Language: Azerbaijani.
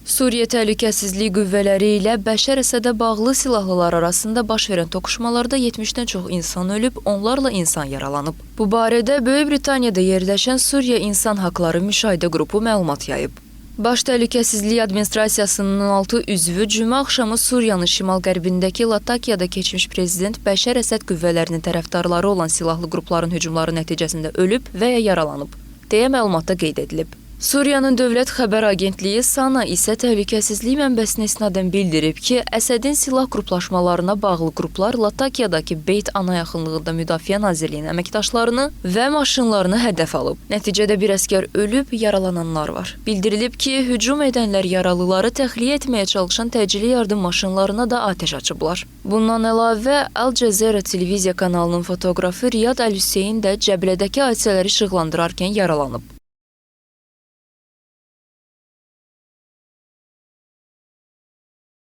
Suriya Təhlükəsizlik Qüvvələri ilə Bəşər Əsədə bağlı silahlılar arasında baş verən toqquşmalarda 70-dən çox insan ölüb, onlarla insan yaralanıb. Bu barədə Böyük Britaniyada yerləşən Suriya İnsan Haqları Müşahidə Qrupu məlumat yayıb. Baş Təhlükəsizlik Administrasiyasının 16 üzvü cümə axşamı Suriyanın şimal-qərbindəki Latakiyada keçmiş prezident Bəşər Əsəd qüvvələrinin tərəfdarları olan silahlı qrupların hücumları nəticəsində ölüb və ya yaralanıb, deyə məlumatda qeyd edilib. Suriyanın Dövlət Xəbər Agentliyi SANA isə təhlükəsizlik mənbəsinə isnadən bildirib ki, Əsədin silah qruplaşmalarına bağlı qruplar Latakiyadakı Beyt ana yaxınlığında Müdafiə Nazirliyinin əməkdaşlarını və maşınlarını hədəf alıb. Nəticədə bir əsgər ölüb, yaralananlar var. Bildirilib ki, hücum edənlər yaralıları təxliyə etməyə çalışan təcili yardım maşınlarına da atəş açıblar. Bundan əlavə, Al Jazeera televiziya kanalının fotoqrafı Riyad Əl-Hüseyn də Cəbrədəki hadisələri işıqlandırarkən yaralanıb.